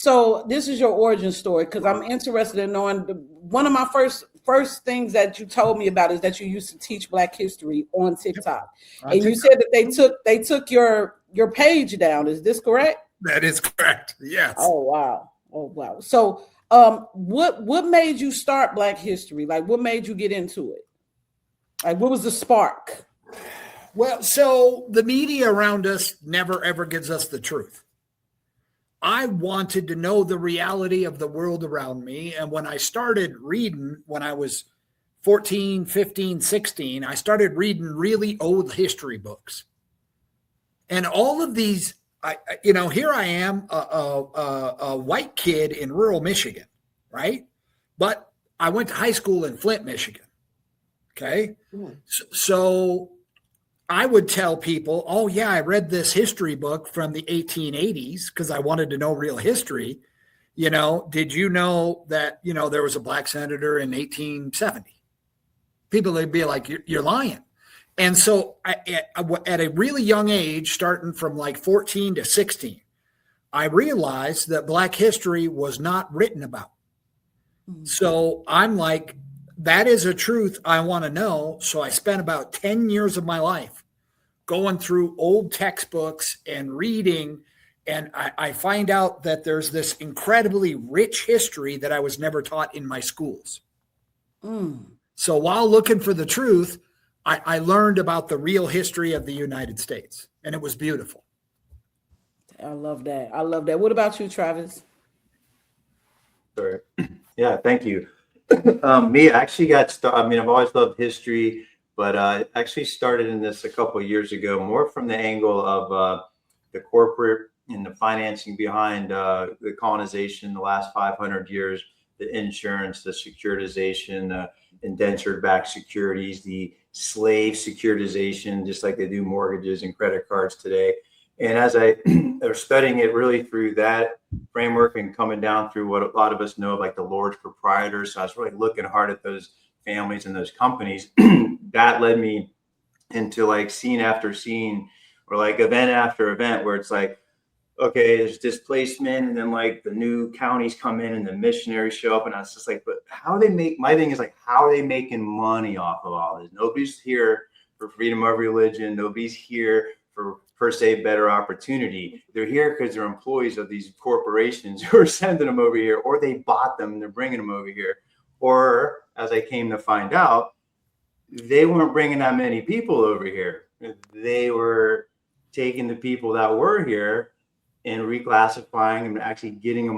So this is your origin story because I'm interested in knowing. One of my first things that you told me about is that you used to teach Black history on TikTok, and you said that they took your page down. Is this correct? That is correct. Yes. Oh wow. Oh wow. So what made you start Black history? Like what made you get into it? Like what was the spark? Well, so the media around us never ever gives us the truth. I wanted to know the reality of the world around me. And when I started reading, when I was 14, 15, 16, I started reading really old history books. And all of these, here I am, a white kid in rural Michigan, right? But I went to high school in Flint, Michigan. Okay. So I would tell people, oh, yeah, I read this history book from the 1880s because I wanted to know real history. Did you know that, there was a black senator in 1870? People would be like, you're lying. And so at a really young age, starting from like 14 to 16, I realized that Black history was not written about. Mm-hmm. So I'm like, that is a truth I want to know. So I spent about 10 years of my life going through old textbooks and reading. And I find out that there's this incredibly rich history that I was never taught in my schools. So while looking for the truth, I learned about the real history of the United States, and it was beautiful. I love that. I love that. What about you, Travis? Sorry. Yeah, thank you. Me, I actually got started. I mean, I've always loved history, but I actually started in this a couple of years ago, more from the angle of the corporate and the financing behind the colonization, the last 500 years, the insurance, the securitization, the indentured-backed securities, the slave securitization, just like they do mortgages and credit cards today. And as I was studying it really through that framework and coming down through what a lot of us know, like the Lord's proprietors. So I was really looking hard at those families and those companies. That led me into like scene after scene or like event after event where it's like, okay, there's displacement, and then like the new counties come in and the missionaries show up, and I was just like, but how do they make, my thing is like, how are they making money off of all this? Nobody's here for freedom of religion. Nobody's here for per se better opportunity. They're here because they're employees of these corporations who are sending them over here, or they bought them and they're bringing them over here. Or as I came to find out, they weren't bringing that many people over here. They were taking the people that were here and reclassifying and actually getting them